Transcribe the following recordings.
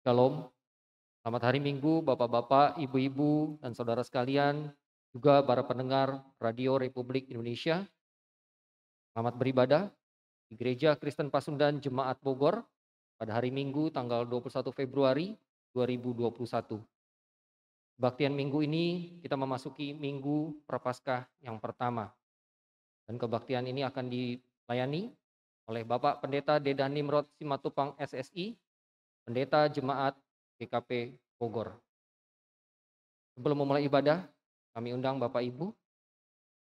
Shalom, selamat hari Minggu Bapak-bapak, Ibu-ibu, dan saudara sekalian, juga para pendengar Radio Republik Indonesia. Selamat beribadah di Gereja Kristen Pasundan Jemaat Bogor pada hari Minggu tanggal 21 Februari 2021. Kebaktian minggu ini kita memasuki Minggu Prapaskah yang pertama. Dan kebaktian ini akan dilayani oleh Bapak Pendeta Dedan Nimrod Simatupang SSI, Pendeta Jemaat GKP Bogor. Sebelum memulai ibadah, kami undang Bapak Ibu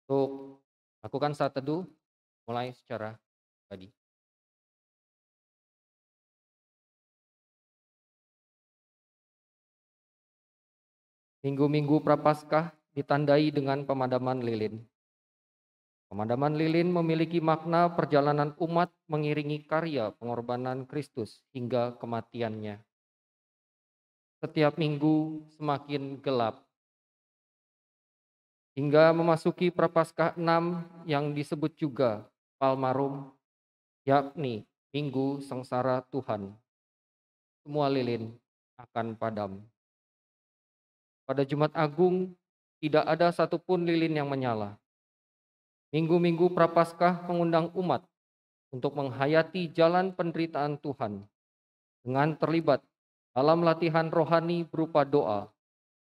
untuk lakukan saat teduh mulai secara pribadi. Minggu-minggu Prapaskah ditandai dengan pemadaman lilin. Pemadaman lilin memiliki makna perjalanan umat mengiringi karya pengorbanan Kristus hingga kematiannya. Setiap minggu semakin gelap, hingga memasuki Prapaskah 6 yang disebut juga Palmarum, yakni Minggu Sengsara Tuhan. Semua lilin akan padam. Pada Jumat Agung, tidak ada satupun lilin yang menyala. Minggu-minggu Prapaskah mengundang umat untuk menghayati jalan penderitaan Tuhan dengan terlibat dalam latihan rohani berupa doa,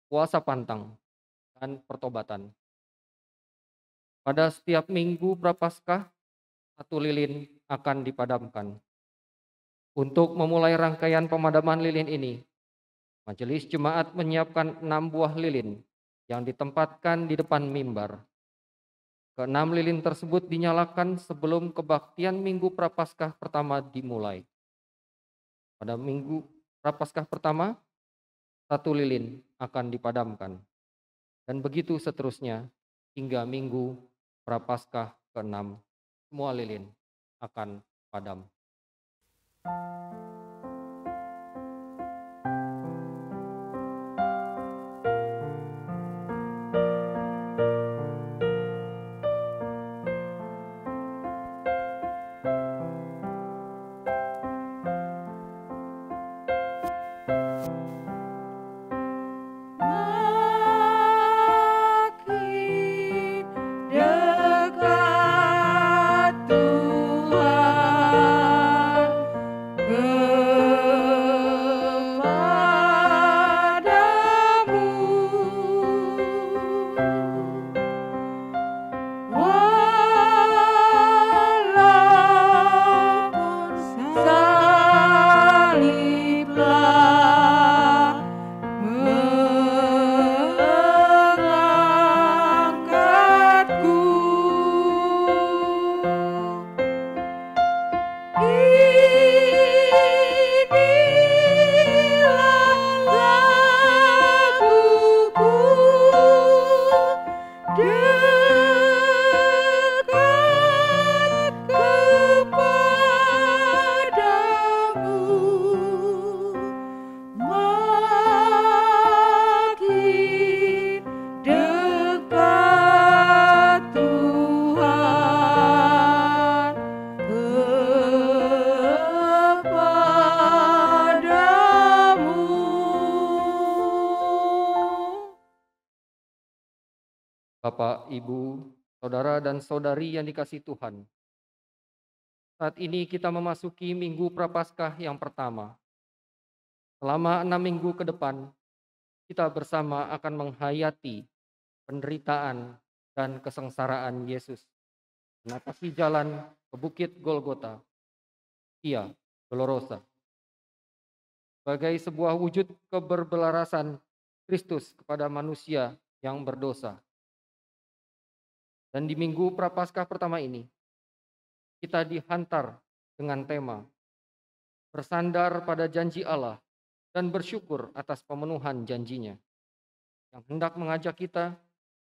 puasa pantang, dan pertobatan. Pada setiap minggu Prapaskah, satu lilin akan dipadamkan. Untuk memulai rangkaian pemadaman lilin ini, Majelis Jemaat menyiapkan 6 buah lilin yang ditempatkan di depan mimbar. Keenam lilin tersebut dinyalakan sebelum kebaktian Minggu Prapaskah pertama dimulai. Pada Minggu Prapaskah pertama, satu lilin akan dipadamkan. Dan begitu seterusnya hingga Minggu Prapaskah ke-6, semua lilin akan padam. Bapak, Ibu, Saudara dan Saudari yang dikasihi Tuhan. Saat ini kita memasuki Minggu Prapaskah yang pertama. Selama 6 minggu ke depan, kita bersama akan menghayati penderitaan dan kesengsaraan Yesus menapaki jalan ke Bukit Golgota, Via Dolorosa, sebagai sebuah wujud keberbelarasan Kristus kepada manusia yang berdosa. Dan di Minggu Prapaskah pertama ini, kita dihantar dengan tema bersandar pada janji Allah dan bersyukur atas pemenuhan janjinya, yang hendak mengajak kita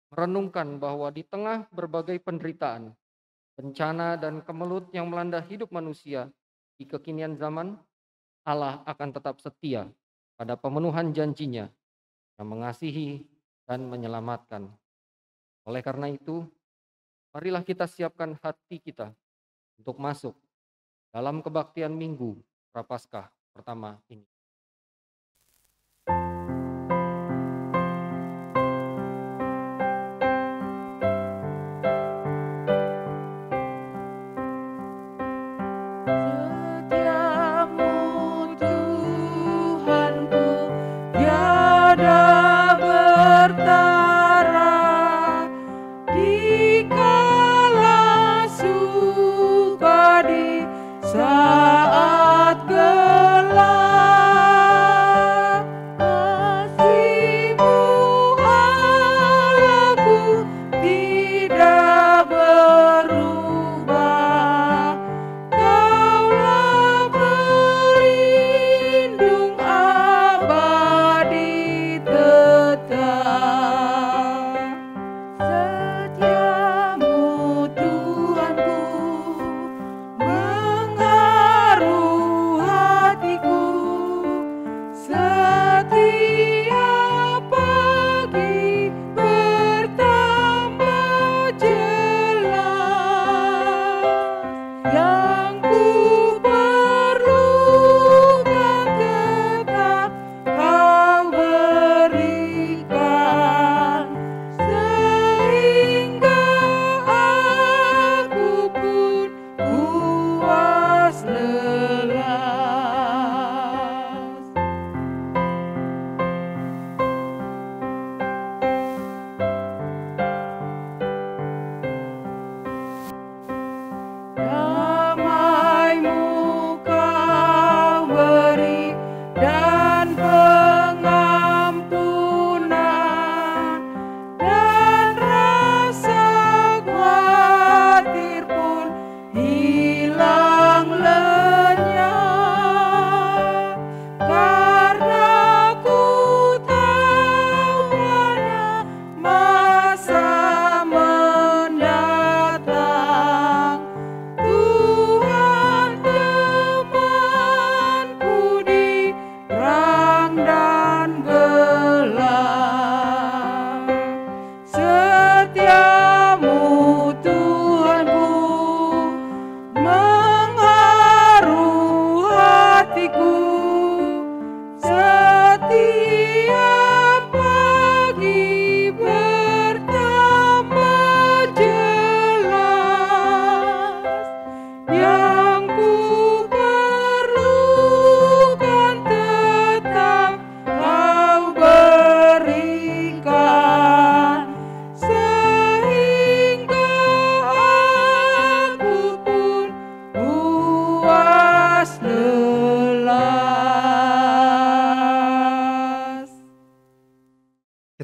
merenungkan bahwa di tengah berbagai penderitaan, bencana dan kemelut yang melanda hidup manusia di kekinian zaman, Allah akan tetap setia pada pemenuhan janjinya yang mengasihi dan menyelamatkan. Oleh karena itu, marilah kita siapkan hati kita untuk masuk dalam kebaktian Minggu Prapaskah pertama ini.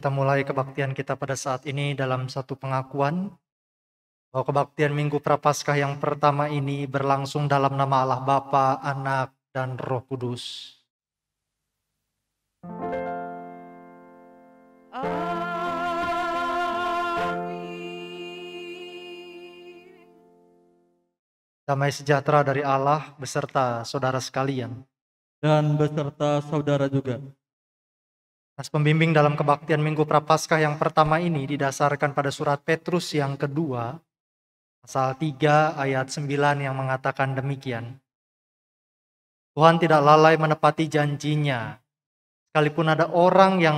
kita mulai kebaktian kita pada saat ini dalam satu pengakuan bahwa kebaktian Minggu Prapaskah yang pertama ini berlangsung dalam nama Allah Bapa, Anak, dan Roh Kudus. Damai sejahtera dari Allah beserta saudara sekalian. Dan beserta saudara juga. Nas pembimbing dalam kebaktian Minggu Prapaskah yang pertama ini didasarkan pada surat Petrus yang kedua, pasal 3 ayat 9 yang mengatakan demikian. Tuhan tidak lalai menepati janjinya, sekalipun ada orang yang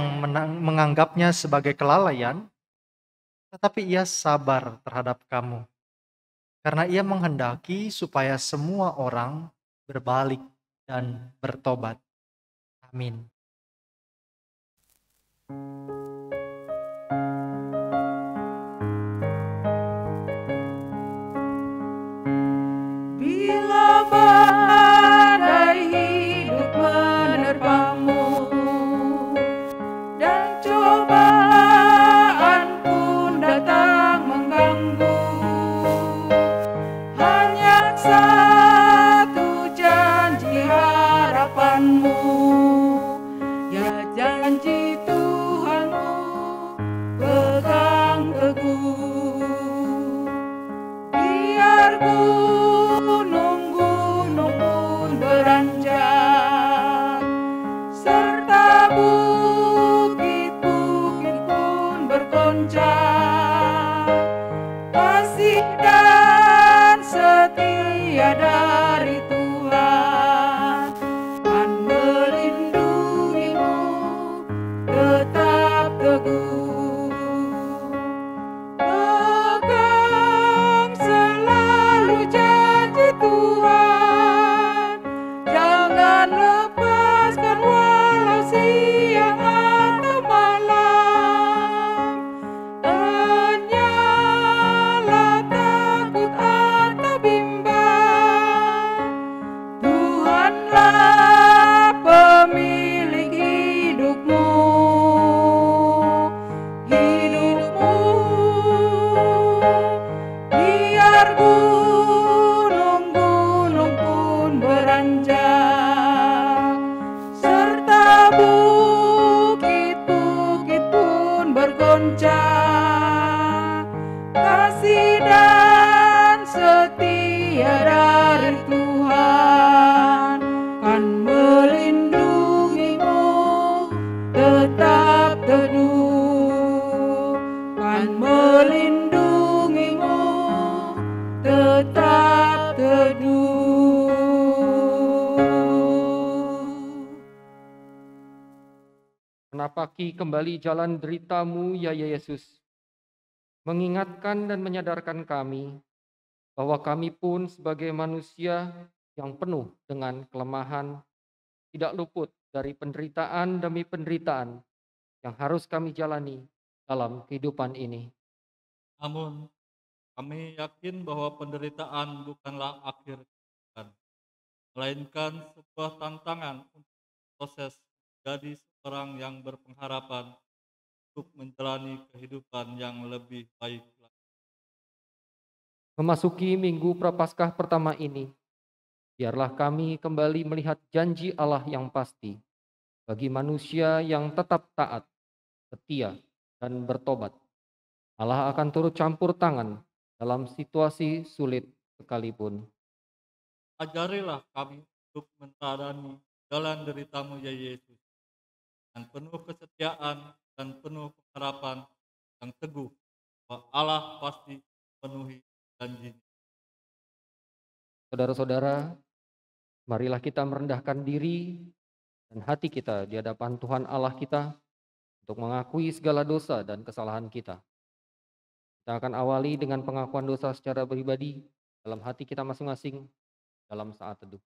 menganggapnya sebagai kelalaian, tetapi ia sabar terhadap kamu. Karena ia menghendaki supaya semua orang berbalik dan bertobat. Amin. Bila badai hidup menerpamu dan cobaan pun datang mengganggu, hanya satu janji harapanmu, ya janji Tuhanmu pegang teguh. Biar gunung-gunung pun beranjak, serta bukit-bukit pun bergoncang, kasih dan setia dari Tuhan akan melindungimu tetap teguh. Pegang selalu janji Tuhan, jangan lepaskan walau siang atau malam. Hanyalah takut atau bimbang, Tuhanlah pemilik hidupmu. Biar gunung-gunung pun beranjak, serta bukit-bukit pun bergoncang, kasih dan setia dari Tuhan kan melindungimu tetap teduh, kan melindungimu tetap teduh. Menapaki kembali jalan deritamu, ya Yesus, mengingatkan dan menyadarkan kami bahwa kami pun sebagai manusia yang penuh dengan kelemahan, tidak luput dari penderitaan demi penderitaan yang harus kami jalani dalam kehidupan ini. Namun, kami yakin bahwa penderitaan bukanlah akhir kehidupan, melainkan sebuah tantangan untuk proses menjadi seorang yang berpengharapan untuk menjalani kehidupan yang lebih baik lagi. Memasuki Minggu Prapaskah pertama ini, biarlah kami kembali melihat janji Allah yang pasti bagi manusia yang tetap taat, setia, dan bertobat. Allah akan turut campur tangan dalam situasi sulit sekalipun. Ajarilah kami untuk meneladani jalan deritamu, ya Yesus, dan penuh kesetiaan dan penuh pengharapan yang teguh bahwa Allah pasti penuhi janjinya. Saudara-saudara, marilah kita merendahkan diri dan hati kita di hadapan Tuhan Allah kita untuk mengakui segala dosa dan kesalahan kita. Kita akan awali dengan pengakuan dosa secara pribadi dalam hati kita masing-masing dalam saat teduh.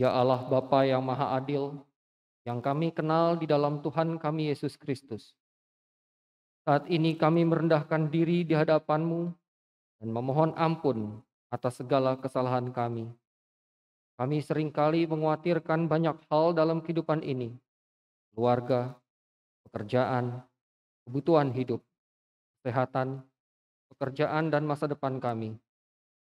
Ya Allah Bapa yang Maha Adil, yang kami kenal di dalam Tuhan kami Yesus Kristus. Saat ini kami merendahkan diri di hadapan-Mu dan memohon ampun atas segala kesalahan kami. Kami seringkali mengkhawatirkan banyak hal dalam kehidupan ini, keluarga, pekerjaan, kebutuhan hidup, kesehatan, pekerjaan, dan masa depan kami.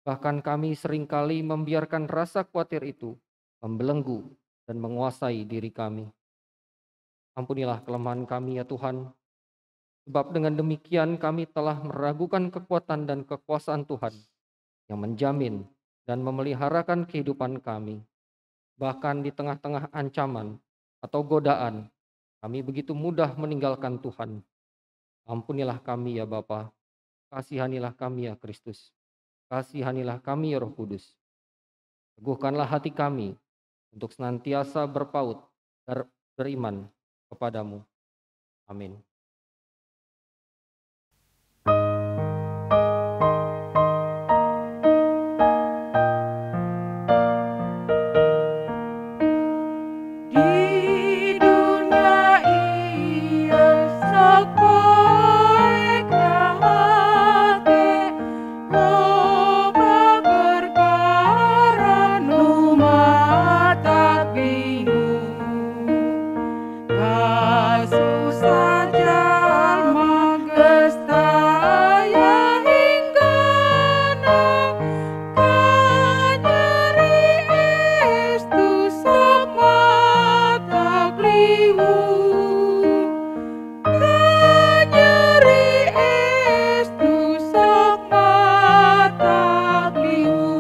Bahkan kami seringkali membiarkan rasa khawatir itu membelenggu dan menguasai diri kami. Ampunilah kelemahan kami ya Tuhan, sebab dengan demikian kami telah meragukan kekuatan dan kekuasaan Tuhan yang menjamin dan memeliharakan kehidupan kami. Bahkan di tengah-tengah ancaman atau godaan, kami begitu mudah meninggalkan Tuhan. Ampunilah kami ya Bapa, kasihanilah kami ya Kristus, kasihanilah kami ya Roh Kudus. Teguhkanlah hati kami untuk senantiasa berpaut dan beriman kepadamu. Amin. Di dunia ia sepoeknya hati, loba perkara nu matak bingung. Kasusah jalma geus taya hinggana, kanyeri estu sok matak liwung. Kanyeri estu sok matak liwung.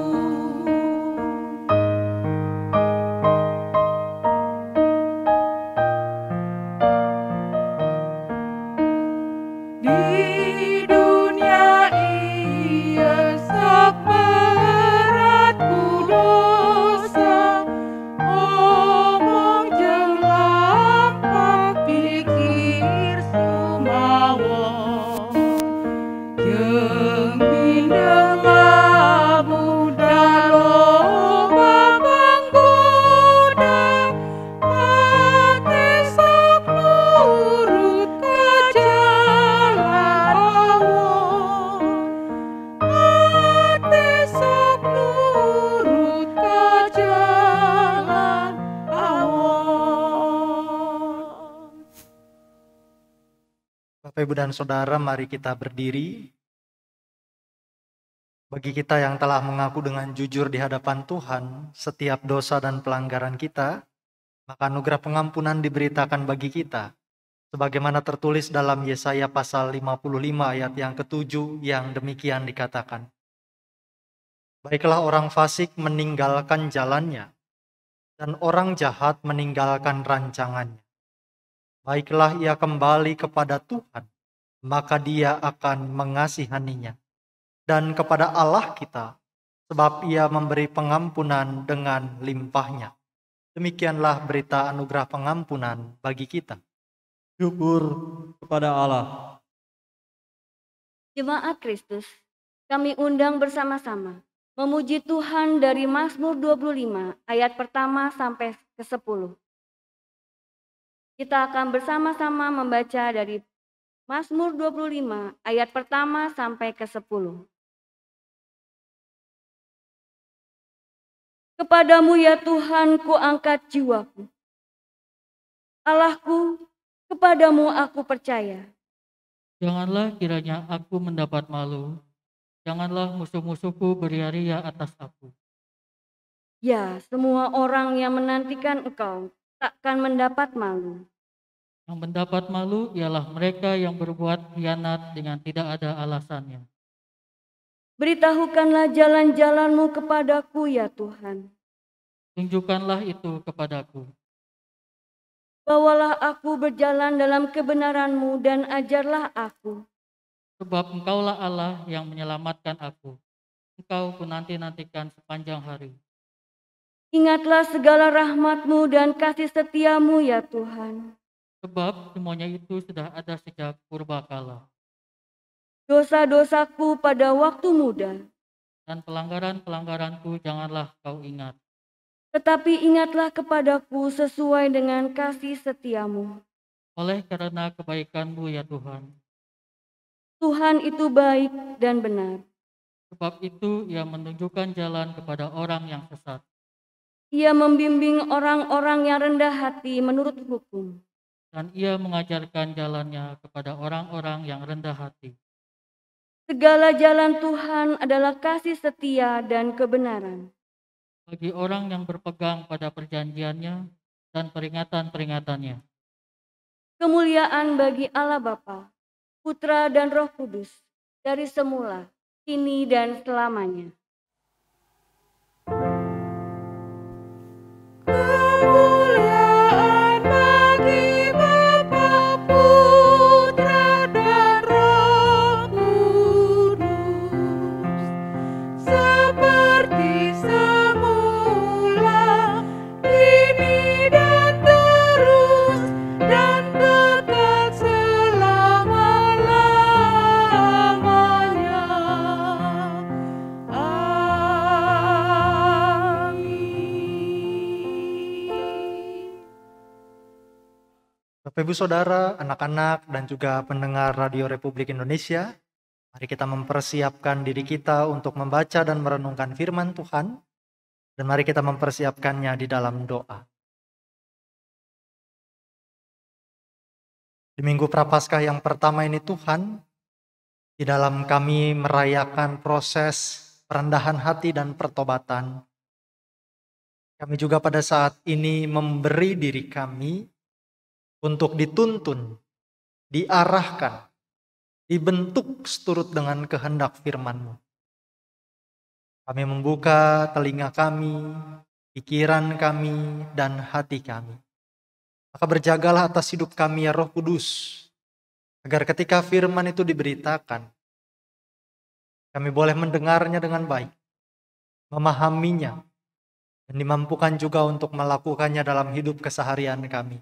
Di dunia ia saperat ku dosa, omong jeung lampak pikir sumawon. Jeung mindeng lamun da loba manggoda, hate sok nurut ka jalan awon. Hate sok nurut ka jalan awon. Bapak, Ibu, dan Saudara, mari kita berdiri. Bagi kita yang telah mengaku dengan jujur di hadapan Tuhan setiap dosa dan pelanggaran kita, maka anugerah pengampunan diberitakan bagi kita. Sebagaimana tertulis dalam Yesaya pasal 55 ayat yang ke-7 yang demikian dikatakan. Baiklah orang fasik meninggalkan jalannya, dan orang jahat meninggalkan rancangannya. Baiklah ia kembali kepada Tuhan, maka Dia akan mengasihaninya. Dan kepada Allah kita, sebab Ia memberi pengampunan dengan limpahnya. Demikianlah berita anugerah pengampunan bagi kita. Syukur kepada Allah. Jemaat Kristus, kami undang bersama-sama memuji Tuhan dari Mazmur 25 ayat pertama sampai ke-10. Kita akan bersama-sama membaca dari Mazmur 25 ayat pertama sampai ke-10. Kepadamu ya Tuhan ku angkat jiwaku. Allahku, kepadamu aku percaya. Janganlah kiranya aku mendapat malu. Janganlah musuh-musuhku beria-ria atas aku. Ya, semua orang yang menantikan engkau takkan mendapat malu. Yang mendapat malu ialah mereka yang berbuat khianat dengan tidak ada alasannya. Beritahukanlah jalan-jalanmu kepadaku ya Tuhan. Tunjukkanlah itu kepadaku. Bawalah aku berjalan dalam kebenaran-Mu dan ajarlah aku. Sebab Engkaulah Allah yang menyelamatkan aku. Engkau ku nanti-nantikan sepanjang hari. Ingatlah segala rahmat-Mu dan kasih setia-Mu ya Tuhan. Sebab semuanya itu sudah ada sejak purbakala. Dosa-dosaku pada waktu muda. Dan pelanggaran-pelanggaranku janganlah kau ingat. Tetapi ingatlah kepadaku sesuai dengan kasih setiamu. Oleh karena kebaikan-Mu ya Tuhan. Tuhan itu baik dan benar. Sebab itu Ia menunjukkan jalan kepada orang yang sesat. Ia membimbing orang-orang yang rendah hati menurut hukum. Dan Ia mengajarkan jalannya kepada orang-orang yang rendah hati. Segala jalan Tuhan adalah kasih setia dan kebenaran. Bagi orang yang berpegang pada perjanjiannya dan peringatan-peringatannya. Kemuliaan bagi Allah Bapa, Putra dan Roh Kudus, dari semula, kini dan selamanya. Kemuliaan bagi Bapa, Putra dan Roh Kudus, seperti semula, kini dan terus, dan kekal selama-lamanya. Amin. Bapak Ibu Saudara, anak-anak dan juga pendengar Radio Republik Indonesia, mari kita mempersiapkan diri kita untuk membaca dan merenungkan firman Tuhan, dan mari kita mempersiapkannya di dalam doa. Di Minggu Prapaskah yang pertama ini Tuhan, di dalam kami merayakan proses perendahan hati dan pertobatan, kami juga pada saat ini memberi diri kami untuk dituntun, diarahkan, dibentuk seturut dengan kehendak firman-Mu. Kami membuka telinga kami, pikiran kami, dan hati kami. Maka berjagalah atas hidup kami ya Roh Kudus, agar ketika firman itu diberitakan, kami boleh mendengarnya dengan baik, memahaminya, dan dimampukan juga untuk melakukannya dalam hidup keseharian kami.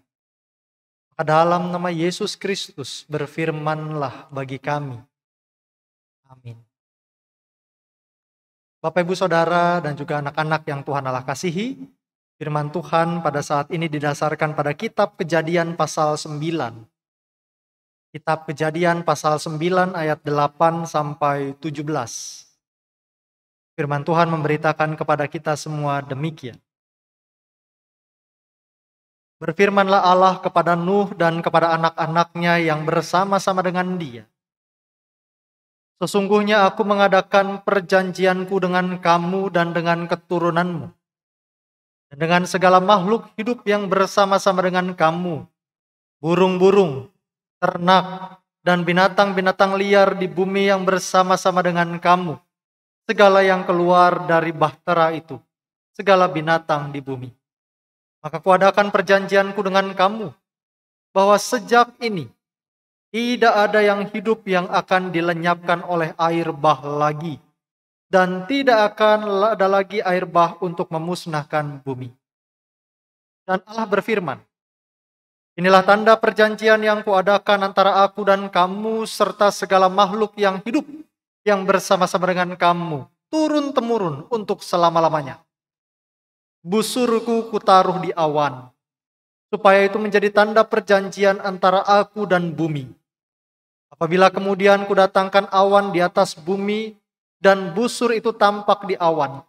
Dalam nama Yesus Kristus berfirmanlah bagi kami. Amin. Bapak Ibu Saudara dan juga anak-anak yang Tuhan Allah kasihi, firman Tuhan pada saat ini didasarkan pada kitab Kejadian pasal 9. Kitab Kejadian pasal 9 ayat 8 sampai 17. Firman Tuhan memberitakan kepada kita semua demikian. Berfirmanlah Allah kepada Nuh dan kepada anak-anaknya yang bersama-sama dengan dia. Sesungguhnya aku mengadakan perjanjianku dengan kamu dan dengan keturunanmu, dan dengan segala makhluk hidup yang bersama-sama dengan kamu, burung-burung, ternak, dan binatang-binatang liar di bumi yang bersama-sama dengan kamu, segala yang keluar dari bahtera itu, segala binatang di bumi. Maka kuadakan perjanjianku dengan kamu, bahwa sejak ini tidak ada yang hidup yang akan dilenyapkan oleh air bah lagi, dan tidak akan ada lagi air bah untuk memusnahkan bumi. Dan Allah berfirman, inilah tanda perjanjian yang kuadakan antara aku dan kamu serta segala makhluk yang hidup yang bersama-sama dengan kamu, turun-temurun untuk selama-lamanya. Busurku kutaruh di awan, supaya itu menjadi tanda perjanjian antara aku dan bumi. Apabila kemudian kudatangkan awan di atas bumi, dan busur itu tampak di awan,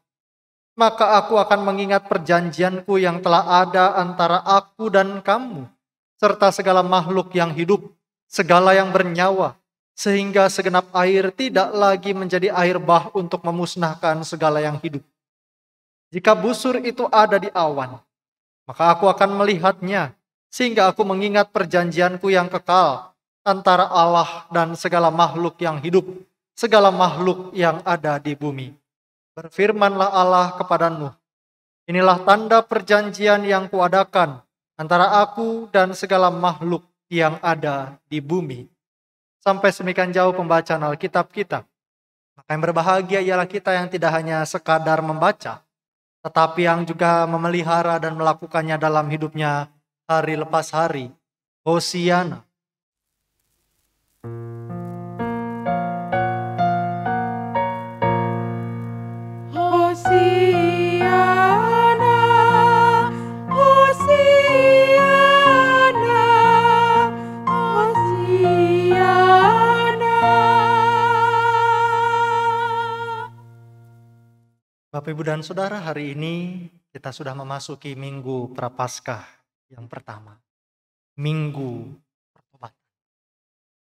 maka aku akan mengingat perjanjianku yang telah ada antara aku dan kamu, serta segala makhluk yang hidup, segala yang bernyawa, sehingga segenap air tidak lagi menjadi air bah untuk memusnahkan segala yang hidup. Jika busur itu ada di awan, maka aku akan melihatnya, sehingga aku mengingat perjanjianku yang kekal antara Allah dan segala makhluk yang hidup, segala makhluk yang ada di bumi. Berfirmanlah Allah kepada Nuh, inilah tanda perjanjian yang kuadakan antara aku dan segala makhluk yang ada di bumi. Sampai semikian jauh pembacaan Alkitab kita. Maka yang berbahagia ialah kita yang tidak hanya sekadar membaca, tetapi yang juga memelihara dan melakukannya dalam hidupnya hari lepas hari. Hosiana. Hosiana Bapak, Ibu, dan Saudara, hari ini kita sudah memasuki Minggu Prapaskah yang pertama. Minggu Pertobatan.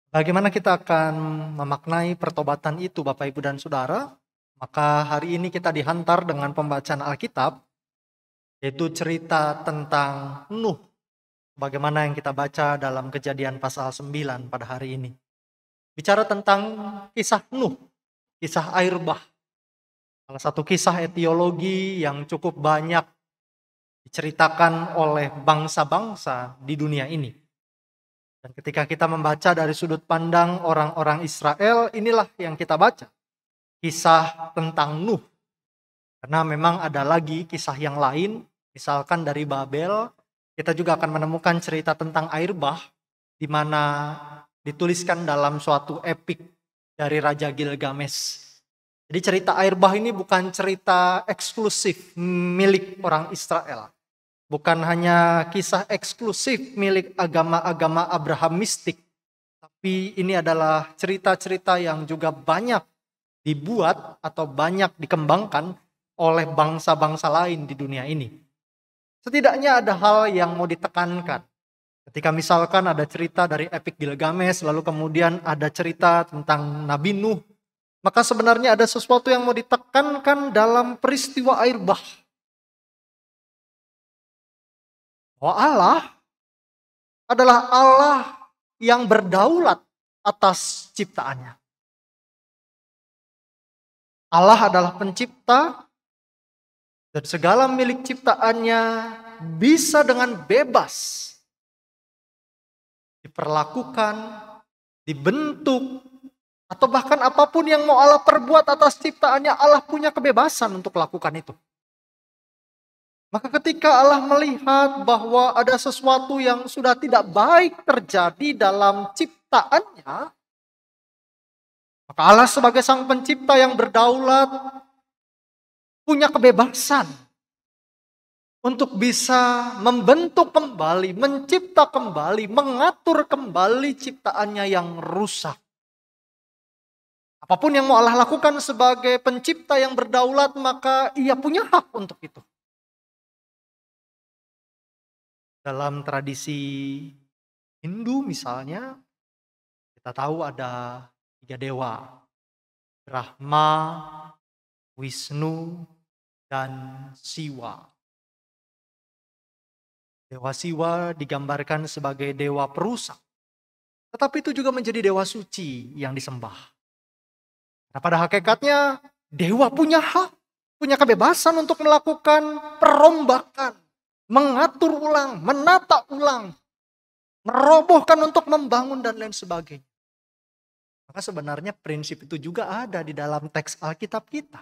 Bagaimana kita akan memaknai pertobatan itu, Bapak, Ibu, dan Saudara? Maka hari ini kita dihantar dengan pembacaan Alkitab, yaitu cerita tentang Nuh. Bagaimana yang kita baca dalam Kejadian pasal 9 pada hari ini. Bicara tentang kisah Nuh, kisah air bah. Salah satu kisah etiologi yang cukup banyak diceritakan oleh bangsa-bangsa di dunia ini. Dan ketika kita membaca dari sudut pandang orang-orang Israel, inilah yang kita baca. Kisah tentang Nuh. Karena memang ada lagi kisah yang lain, misalkan dari Babel, kita juga akan menemukan cerita tentang air bah, di mana dituliskan dalam suatu epik dari Raja Gilgamesh. Jadi cerita air bah ini bukan cerita eksklusif milik orang Israel. Bukan hanya kisah eksklusif milik agama-agama Abrahamistik. Tapi ini adalah cerita-cerita yang juga banyak dibuat atau banyak dikembangkan oleh bangsa-bangsa lain di dunia ini. Setidaknya ada hal yang mau ditekankan. Ketika misalkan ada cerita dari epik Gilgamesh, lalu kemudian ada cerita tentang Nabi Nuh, maka sebenarnya ada sesuatu yang mau ditekankan dalam peristiwa air bah. Bahwa Allah adalah Allah yang berdaulat atas ciptaannya. Allah adalah pencipta dan segala milik ciptaannya bisa dengan bebas diperlakukan, dibentuk, atau bahkan apapun yang mau Allah perbuat atas ciptaannya, Allah punya kebebasan untuk lakukan itu. Maka ketika Allah melihat bahwa ada sesuatu yang sudah tidak baik terjadi dalam ciptaannya, maka Allah sebagai sang pencipta yang berdaulat punya kebebasan untuk bisa membentuk kembali, mencipta kembali, mengatur kembali ciptaannya yang rusak. Apapun yang mau Allah lakukan sebagai pencipta yang berdaulat, maka ia punya hak untuk itu. Dalam tradisi Hindu misalnya, kita tahu ada 3 dewa. Brahma, Wisnu, dan Siwa. Dewa Siwa digambarkan sebagai dewa perusak. Tetapi itu juga menjadi dewa suci yang disembah. Nah, pada hakikatnya dewa punya hak, punya kebebasan untuk melakukan perombakan, mengatur ulang, menata ulang, merobohkan untuk membangun dan lain sebagainya. Maka sebenarnya prinsip itu juga ada di dalam teks Alkitab kita.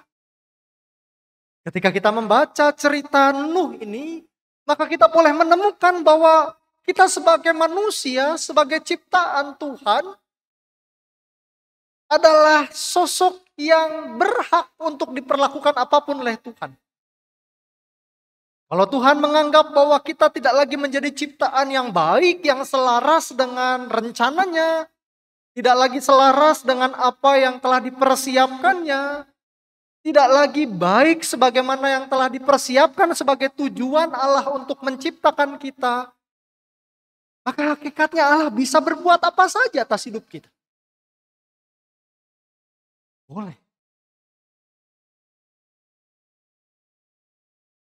Ketika kita membaca cerita Nuh ini, maka kita boleh menemukan bahwa kita sebagai manusia, sebagai ciptaan Tuhan, adalah sosok yang berhak untuk diperlakukan apapun oleh Tuhan. Kalau Tuhan menganggap bahwa kita tidak lagi menjadi ciptaan yang baik, yang selaras dengan rencananya, tidak lagi selaras dengan apa yang telah dipersiapkannya, tidak lagi baik sebagaimana yang telah dipersiapkan sebagai tujuan Allah untuk menciptakan kita, maka hakikatnya Allah bisa berbuat apa saja atas hidup kita. Boleh.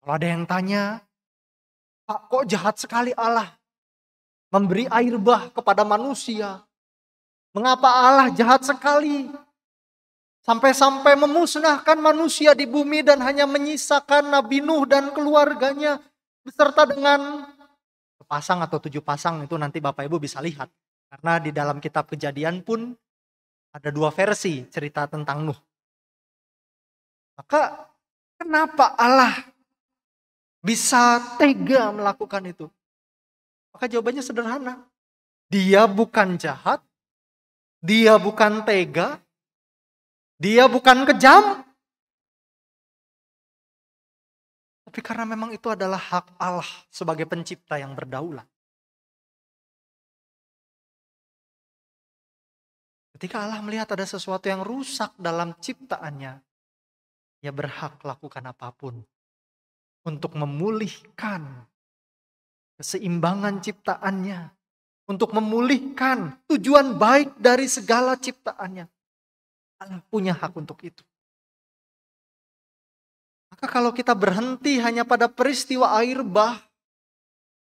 Kalau ada yang tanya, Pak, kok jahat sekali Allah memberi air bah kepada manusia? Mengapa Allah jahat sekali sampai-sampai memusnahkan manusia di bumi dan hanya menyisakan Nabi Nuh dan keluarganya beserta dengan sepasang atau 7 pasang? Itu nanti Bapak Ibu bisa lihat. Karena di dalam kitab Kejadian pun ada 2 versi cerita tentang Nuh. Maka kenapa Allah bisa tega melakukan itu? Maka jawabannya sederhana. Dia bukan jahat, dia bukan tega, dia bukan kejam. Tapi karena memang itu adalah hak Allah sebagai pencipta yang berdaulat. Ketika Allah melihat ada sesuatu yang rusak dalam ciptaannya, Ia berhak lakukan apapun untuk memulihkan keseimbangan ciptaannya, untuk memulihkan tujuan baik dari segala ciptaannya. Allah punya hak untuk itu. Maka kalau kita berhenti hanya pada peristiwa air bah,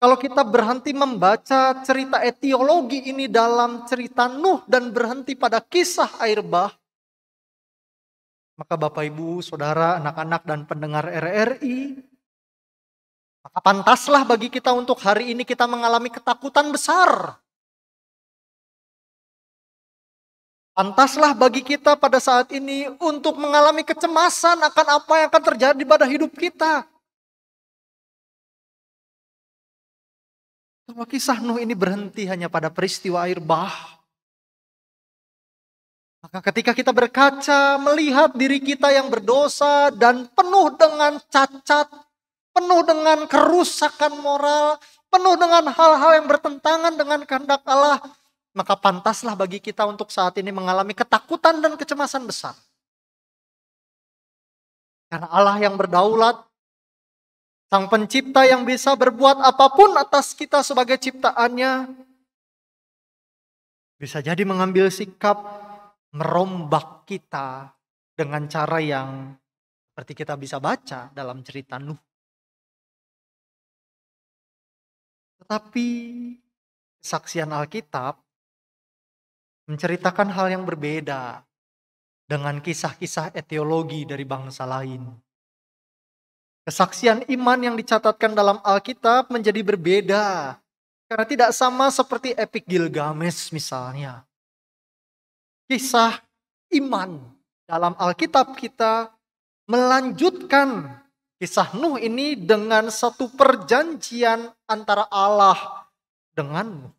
kalau kita berhenti membaca cerita etiologi ini dalam cerita Nuh dan berhenti pada kisah air bah, maka Bapak Ibu, Saudara, anak-anak dan pendengar RRI, maka pantaslah bagi kita untuk hari ini kita mengalami ketakutan besar. Pantaslah bagi kita pada saat ini untuk mengalami kecemasan akan apa yang akan terjadi pada hidup kita. Kalau kisah Nuh ini berhenti hanya pada peristiwa air bah, maka ketika kita berkaca melihat diri kita yang berdosa dan penuh dengan cacat, penuh dengan kerusakan moral, penuh dengan hal-hal yang bertentangan dengan kehendak Allah, maka pantaslah bagi kita untuk saat ini mengalami ketakutan dan kecemasan besar. Karena Allah yang berdaulat, Sang Pencipta yang bisa berbuat apapun atas kita sebagai ciptaannya, bisa jadi mengambil sikap merombak kita dengan cara yang seperti kita bisa baca dalam cerita Nuh. Tetapi kesaksian Alkitab menceritakan hal yang berbeda dengan kisah-kisah etiologi dari bangsa lain. Kesaksian iman yang dicatatkan dalam Alkitab menjadi berbeda karena tidak sama seperti epik Gilgamesh misalnya. Kisah iman dalam Alkitab kita melanjutkan kisah Nuh ini dengan satu perjanjian antara Allah dengan Nuh.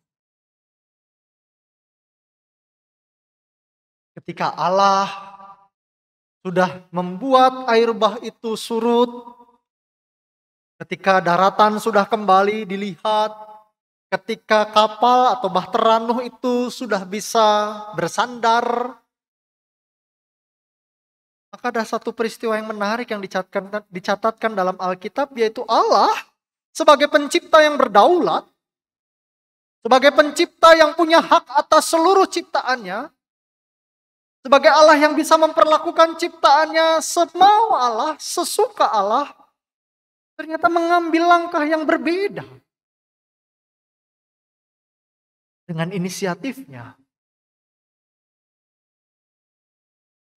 Ketika Allah sudah membuat air bah itu surut, ketika daratan sudah kembali dilihat, ketika kapal atau bahtera Nuh itu sudah bisa bersandar, maka ada satu peristiwa yang menarik yang dicatatkan dalam Alkitab, yaitu Allah sebagai pencipta yang berdaulat, sebagai pencipta yang punya hak atas seluruh ciptaannya, sebagai Allah yang bisa memperlakukan ciptaannya semau Allah, sesuka Allah, ternyata mengambil langkah yang berbeda. Dengan inisiatifnya,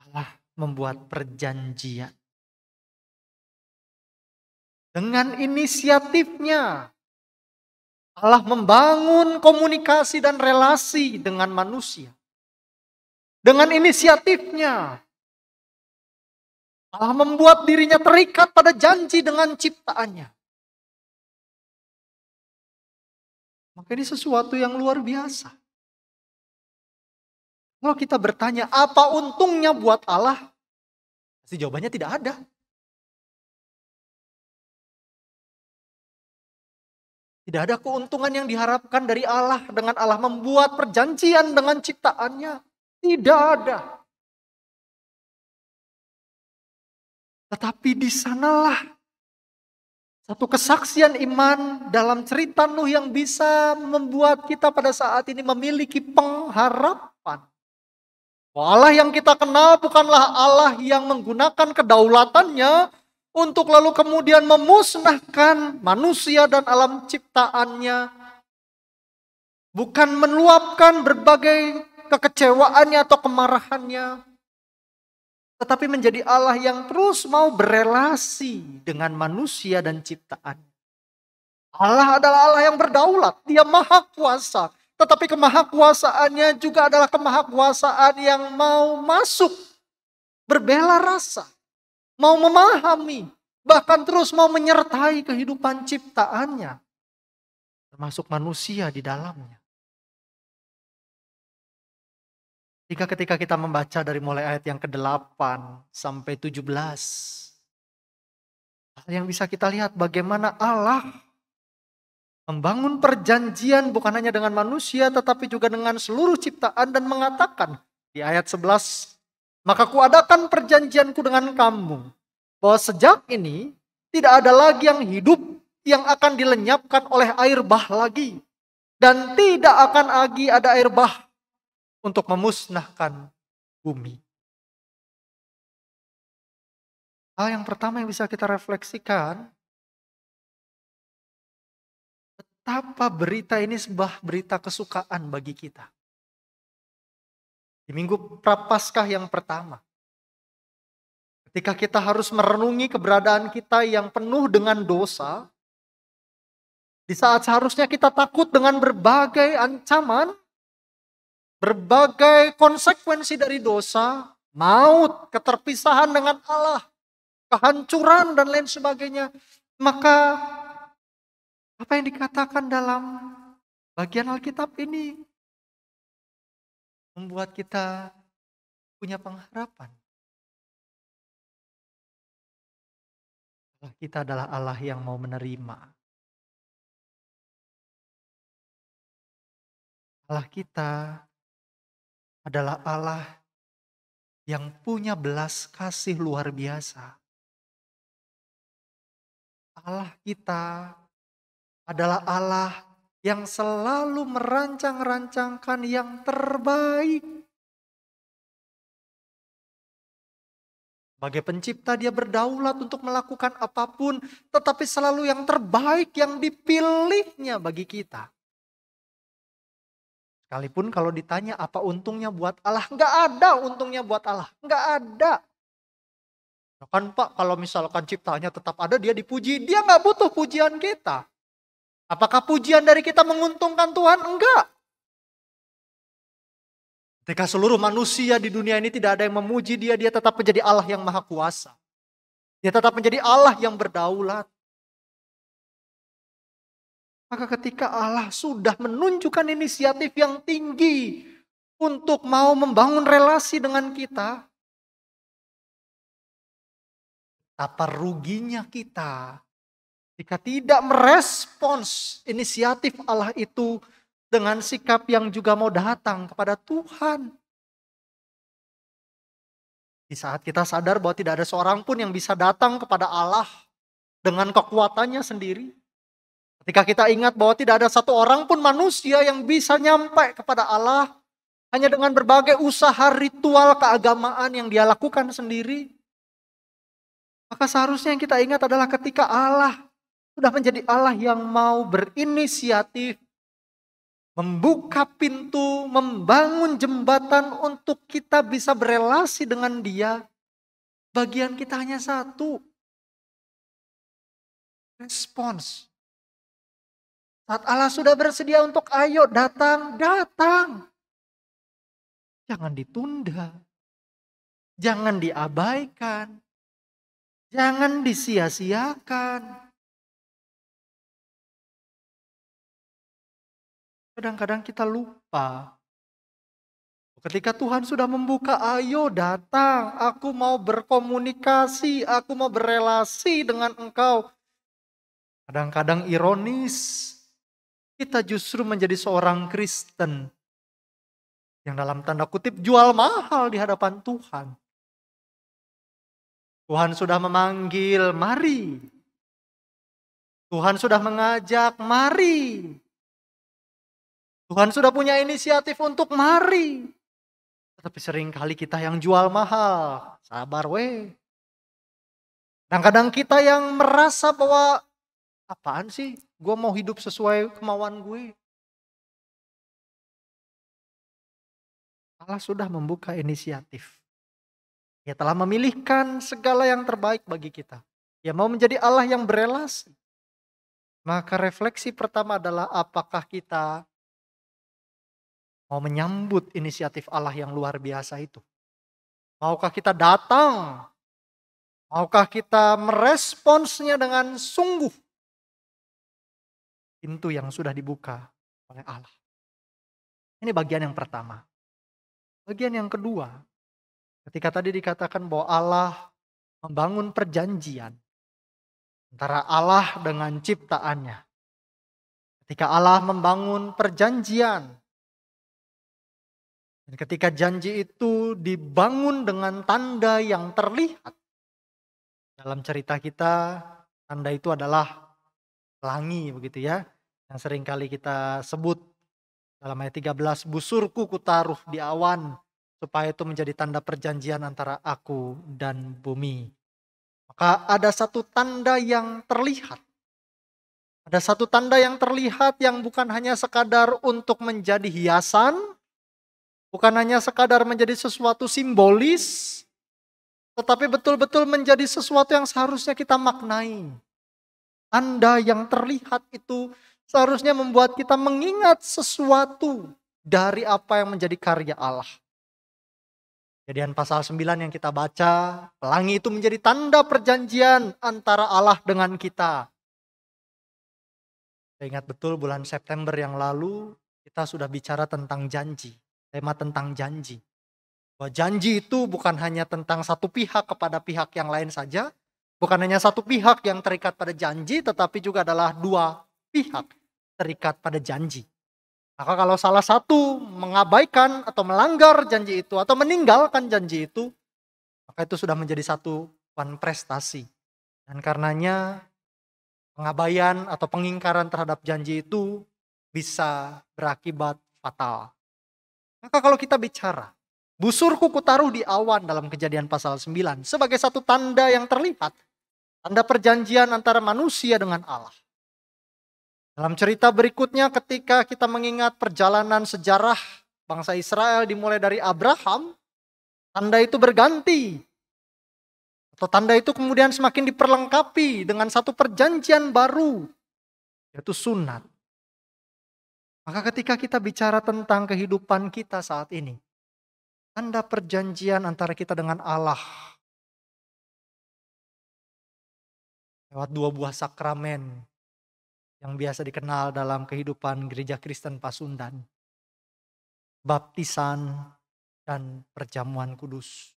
Allah membuat perjanjian. Dengan inisiatifnya, Allah membangun komunikasi dan relasi dengan manusia. Dengan inisiatifnya, Allah membuat dirinya terikat pada janji dengan ciptaannya. Maka ini sesuatu yang luar biasa. Kalau kita bertanya apa untungnya buat Allah, pasti jawabannya tidak ada. Tidak ada keuntungan yang diharapkan dari Allah dengan Allah membuat perjanjian dengan ciptaannya. Tidak ada. Tetapi di sanalah satu kesaksian iman dalam cerita Nuh yang bisa membuat kita pada saat ini memiliki pengharapan. Bahwa Allah yang kita kenal bukanlah Allah yang menggunakan kedaulatannya untuk lalu kemudian memusnahkan manusia dan alam ciptaannya. Bukan meluapkan berbagai kekecewaannya atau kemarahannya. Tetapi menjadi Allah yang terus mau berelasi dengan manusia dan ciptaan. Allah adalah Allah yang berdaulat. Dia maha kuasa. Tetapi kemahakuasaannya juga adalah kemahakuasaan yang mau masuk. Berbela rasa. Mau memahami. Bahkan terus mau menyertai kehidupan ciptaannya. Termasuk manusia di dalamnya. Ketika kita membaca dari mulai ayat yang ke-8 sampai 17. Yang bisa kita lihat bagaimana Allah membangun perjanjian bukan hanya dengan manusia tetapi juga dengan seluruh ciptaan dan mengatakan di ayat 11 Maka kuadakan perjanjianku dengan kamu, bahwa sejak ini tidak ada lagi yang hidup yang akan dilenyapkan oleh air bah lagi. Dan tidak akan lagi ada air bah untuk memusnahkan bumi. Hal yang pertama yang bisa kita refleksikan, betapa berita ini sebuah berita kesukaan bagi kita. Di minggu Prapaskah yang pertama, ketika kita harus merenungi keberadaan kita yang penuh dengan dosa, di saat seharusnya kita takut dengan berbagai ancaman, berbagai konsekuensi dari dosa, maut, keterpisahan dengan Allah, kehancuran dan lain sebagainya. Maka apa yang dikatakan dalam bagian Alkitab ini membuat kita punya pengharapan. Allah kita adalah Allah yang mau menerima. Allah kita adalah Allah yang punya belas kasih luar biasa. Allah kita adalah Allah yang selalu merancang-rancangkan yang terbaik. Sebagai pencipta dia berdaulat untuk melakukan apapun, tetapi selalu yang terbaik yang dipilihnya bagi kita. Sekalipun kalau ditanya apa untungnya buat Allah, nggak ada untungnya buat Allah, nggak ada. Kan Pak, kalau misalkan ciptaannya tetap ada, dia dipuji, dia nggak butuh pujian kita. Apakah pujian dari kita menguntungkan Tuhan? Enggak. Ketika seluruh manusia di dunia ini tidak ada yang memuji dia, dia tetap menjadi Allah yang maha kuasa. Dia tetap menjadi Allah yang berdaulat. Maka ketika Allah sudah menunjukkan inisiatif yang tinggi untuk mau membangun relasi dengan kita, apa ruginya kita jika tidak merespons inisiatif Allah itu dengan sikap yang juga mau datang kepada Tuhan. Di saat kita sadar bahwa tidak ada seorang pun yang bisa datang kepada Allah dengan kekuatannya sendiri. Ketika kita ingat bahwa tidak ada satu orang pun manusia yang bisa nyampe kepada Allah hanya dengan berbagai usaha ritual keagamaan yang dia lakukan sendiri. Maka seharusnya yang kita ingat adalah ketika Allah sudah menjadi Allah yang mau berinisiatif, membuka pintu, membangun jembatan untuk kita bisa berelasi dengan Dia. Bagian kita hanya satu. Respons. Saat Allah sudah bersedia untuk ayo datang, datang. Jangan ditunda. Jangan diabaikan. Jangan disia-siakan. Kadang-kadang kita lupa. Ketika Tuhan sudah membuka, ayo datang. Aku mau berkomunikasi, aku mau berelasi dengan engkau. Kadang-kadang ironis. Kita justru menjadi seorang Kristen yang dalam tanda kutip jual mahal di hadapan Tuhan. Tuhan sudah memanggil, mari. Tuhan sudah mengajak, mari. Tuhan sudah punya inisiatif untuk mari. Tetapi seringkali kita yang jual mahal. Sabar weh. Kadang-kadang kita yang merasa bahwa apaan sih? Gue mau hidup sesuai kemauan gue. Allah sudah membuka inisiatif. Dia telah memilihkan segala yang terbaik bagi kita. Dia mau menjadi Allah yang berelasi. Maka refleksi pertama adalah apakah kita mau menyambut inisiatif Allah yang luar biasa itu? Maukah kita datang? Maukah kita meresponsnya dengan sungguh? Pintu yang sudah dibuka oleh Allah. Ini bagian yang pertama. Bagian yang kedua, ketika tadi dikatakan bahwa Allah membangun perjanjian antara Allah dengan ciptaannya. Ketika Allah membangun perjanjian Dan ketika janji itu dibangun dengan tanda yang terlihat. Dalam cerita kita, tanda itu adalah pelangi begitu ya. Yang seringkali kita sebut dalam ayat 13, busurku kutaruh di awan supaya itu menjadi tanda perjanjian antara aku dan bumi. Maka ada satu tanda yang terlihat. Ada satu tanda yang terlihat yang bukan hanya sekadar untuk menjadi hiasan, bukan hanya sekadar menjadi sesuatu simbolis, tetapi betul-betul menjadi sesuatu yang seharusnya kita maknai. Tanda yang terlihat itu seharusnya membuat kita mengingat sesuatu dari apa yang menjadi karya Allah. Kejadian pasal 9 yang kita baca, pelangi itu menjadi tanda perjanjian antara Allah dengan kita. Saya ingat betul bulan September yang lalu kita sudah bicara tentang janji. Tema tentang janji. Bahwa janji itu bukan hanya tentang satu pihak kepada pihak yang lain saja. Bukan hanya satu pihak yang terikat pada janji, tetapi juga adalah dua pihak terikat pada janji. Maka kalau salah satu mengabaikan atau melanggar janji itu atau meninggalkan janji itu, maka itu sudah menjadi satu prestasi. Dan karenanya pengabaian atau pengingkaran terhadap janji itu bisa berakibat fatal. Maka kalau kita bicara, busurku kutaruh di awan dalam Kejadian pasal 9 sebagai satu tanda yang terlihat. Tanda perjanjian antara manusia dengan Allah. Dalam cerita berikutnya ketika kita mengingat perjalanan sejarah bangsa Israel dimulai dari Abraham, tanda itu berganti. Atau tanda itu kemudian semakin diperlengkapi dengan satu perjanjian baru, yaitu sunat. Maka ketika kita bicara tentang kehidupan kita saat ini, tanda perjanjian antara kita dengan Allah lewat dua buah sakramen yang biasa dikenal dalam kehidupan gereja Kristen Pasundan. Baptisan dan perjamuan kudus.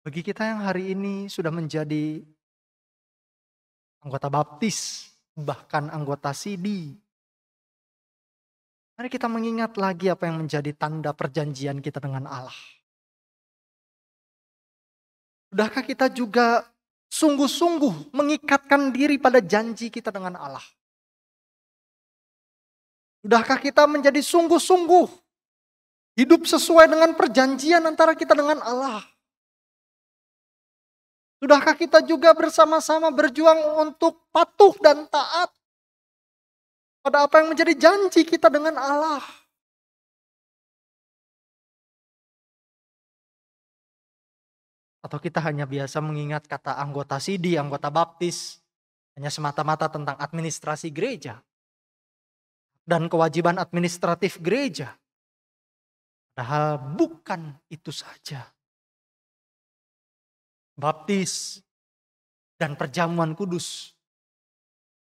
Bagi kita yang hari ini sudah menjadi anggota baptis, bahkan anggota CD, mari kita mengingat lagi apa yang menjadi tanda perjanjian kita dengan Allah. Sudahkah kita juga sungguh-sungguh mengikatkan diri pada janji kita dengan Allah? Sudahkah kita menjadi sungguh-sungguh hidup sesuai dengan perjanjian antara kita dengan Allah? Sudahkah kita juga bersama-sama berjuang untuk patuh dan taat pada apa yang menjadi janji kita dengan Allah? Atau kita hanya biasa mengingat kata anggota CD, anggota baptis, hanya semata-mata tentang administrasi gereja dan kewajiban administratif gereja. Padahal bukan itu saja. Baptis dan perjamuan kudus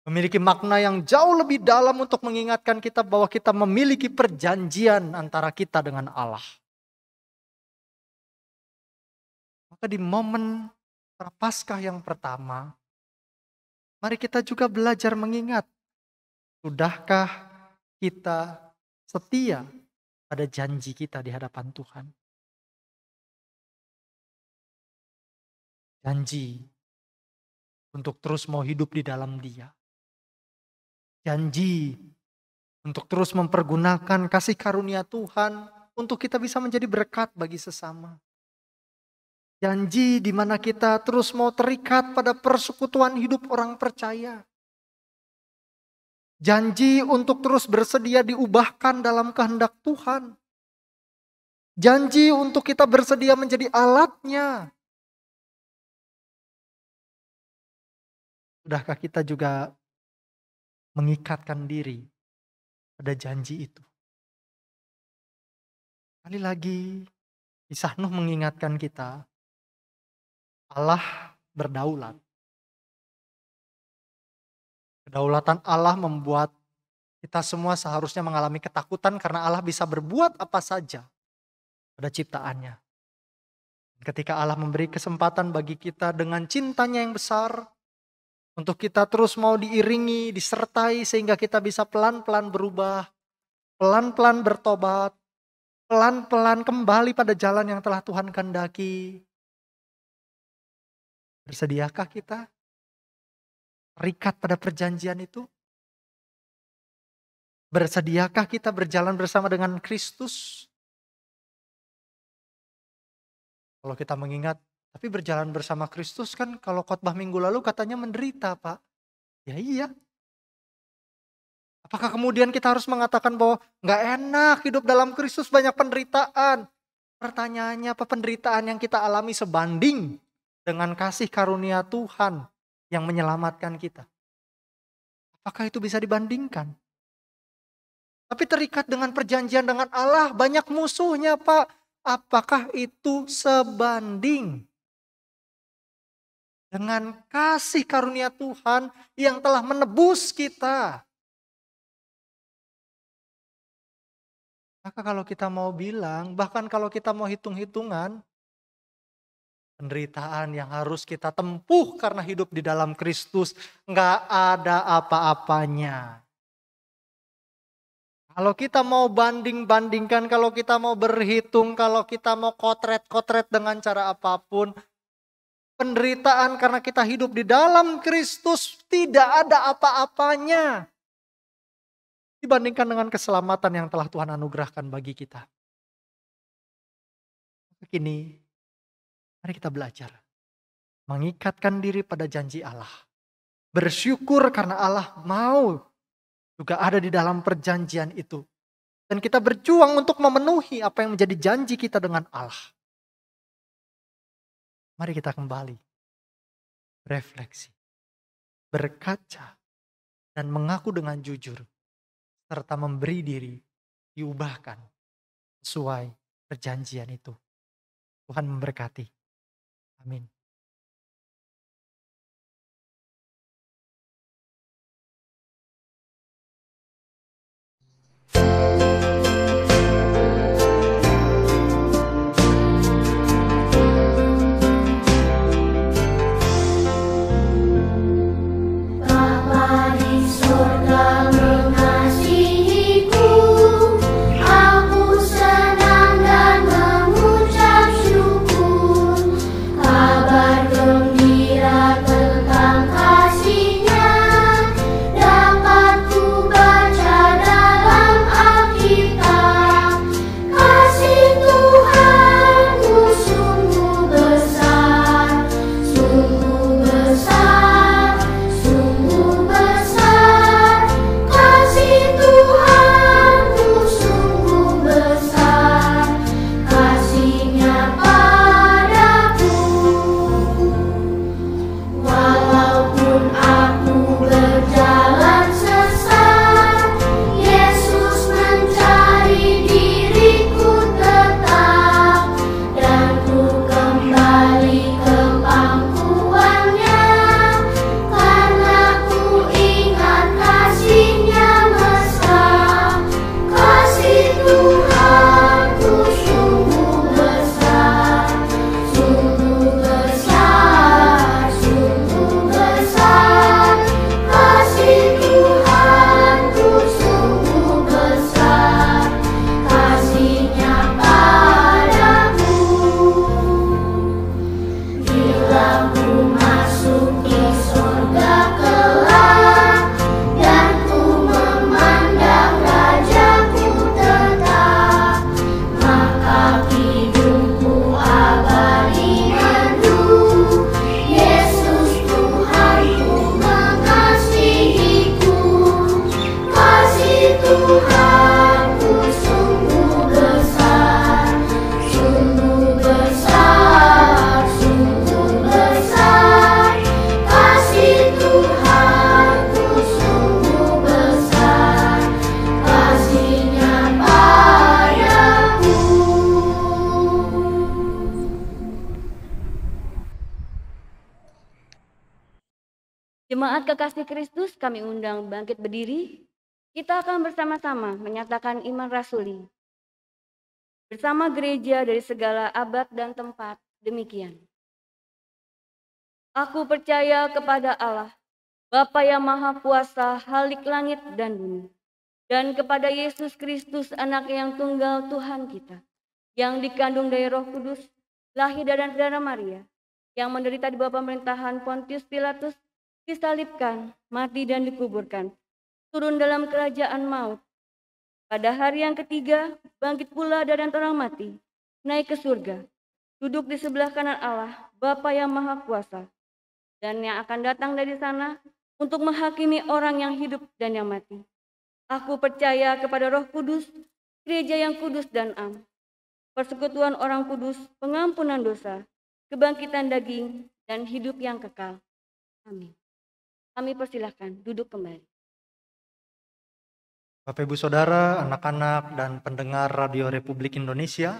memiliki makna yang jauh lebih dalam untuk mengingatkan kita bahwa kita memiliki perjanjian antara kita dengan Allah. Maka di momen Prapaskah yang pertama, mari kita juga belajar mengingat, sudahkah kita setia pada janji kita di hadapan Tuhan? Janji untuk terus mau hidup di dalam Dia. Janji untuk terus mempergunakan kasih karunia Tuhan untuk kita bisa menjadi berkat bagi sesama. Janji di mana kita terus mau terikat pada persekutuan hidup orang percaya. Janji untuk terus bersedia diubahkan dalam kehendak Tuhan. Janji untuk kita bersedia menjadi alatnya. Sudahkah kita juga mengikatkan diri pada janji itu? Sekali lagi, kisah Nuh mengingatkan kita, Allah berdaulat. Kedaulatan Allah membuat kita semua seharusnya mengalami ketakutan karena Allah bisa berbuat apa saja pada ciptaannya. Ketika Allah memberi kesempatan bagi kita dengan cintanya yang besar, untuk kita terus mau diiringi, disertai sehingga kita bisa pelan-pelan berubah, pelan-pelan bertobat, pelan-pelan kembali pada jalan yang telah Tuhan kehendaki. Bersediakah kita terikat pada perjanjian itu? Bersediakah kita berjalan bersama dengan Kristus? Kalau kita mengingat, tapi berjalan bersama Kristus kan kalau khotbah minggu lalu katanya menderita, Pak. Ya iya. Apakah kemudian kita harus mengatakan bahwa nggak enak hidup dalam Kristus, banyak penderitaan? Pertanyaannya, apa penderitaan yang kita alami sebanding dengan kasih karunia Tuhan yang menyelamatkan kita? Apakah itu bisa dibandingkan? Tapi terikat dengan perjanjian dengan Allah, banyak musuhnya, Pak. Apakah itu sebanding dengan kasih karunia Tuhan yang telah menebus kita? Maka kalau kita mau bilang, bahkan kalau kita mau hitung-hitungan, penderitaan yang harus kita tempuh karena hidup di dalam Kristus nggak ada apa-apanya. Kalau kita mau banding-bandingkan, kalau kita mau berhitung, kalau kita mau kotret-kotret dengan cara apapun, penderitaan karena kita hidup di dalam Kristus tidak ada apa-apanya dibandingkan dengan keselamatan yang telah Tuhan anugerahkan bagi kita. Kini, mari kita belajar mengikatkan diri pada janji Allah. Bersyukur karena Allah mau juga ada di dalam perjanjian itu. Dan kita berjuang untuk memenuhi apa yang menjadi janji kita dengan Allah. Mari kita kembali refleksi, berkaca, dan mengaku dengan jujur, serta memberi diri diubahkan sesuai perjanjian itu. Tuhan memberkati. Amin. Bapa di surga mengasihiku, aku senang dan mengucap syukur. Kabar gembira tentang kasih-Nya dapat ku baca dalam Alkitab. Kasih Tuhanku sungguh besar, sungguh besar, sungguh besar. Kasih Tuhanku sungguh besar, kasih-Nya padaku. Walaupun aku berjalan sesat, Yesus mencari diriku tetap, dan ku kembali ke pangkuannya, karena ku ingat kasih-Nya mesra. Kasih Tuhanku sungguh besar, sungguh besar, sungguh besar. Kasih Tuhanku sungguh besar, kasih-Nya padaku. Bila ku masuki surga kelak, dan ku memandang Rajaku tetap, maka hidupku abadi merdu. Yesus Tuhanku mengasihiku. Kasih Tuhanku sungguh besar, sungguh besar, sungguh besar. Kasih Tuhanku sungguh besar, kasih-Nya padaku. Jemaat kekasih Kristus, kami undang bangkit berdiri. Kita akan bersama-sama menyatakan iman rasuli bersama gereja dari segala abad dan tempat. Demikian. Aku percaya kepada Allah, Bapa yang Maha Kuasa, Halik langit dan bumi, dan kepada Yesus Kristus, anak yang tunggal Tuhan kita, yang dikandung dari Roh Kudus, lahir dari Saudara Maria, yang menderita di bawah pemerintahan Pontius Pilatus, disalibkan, mati dan dikuburkan, turun dalam kerajaan maut. Pada hari yang ketiga, bangkit pula dari antara orang mati, naik ke surga, duduk di sebelah kanan Allah, Bapa yang Maha Kuasa, dan yang akan datang dari sana untuk menghakimi orang yang hidup dan yang mati. Aku percaya kepada Roh Kudus, gereja yang kudus dan am, persekutuan orang kudus, pengampunan dosa, kebangkitan daging, dan hidup yang kekal. Amin. Kami persilahkan duduk kembali. Bapak Ibu Saudara, anak-anak dan pendengar Radio Republik Indonesia,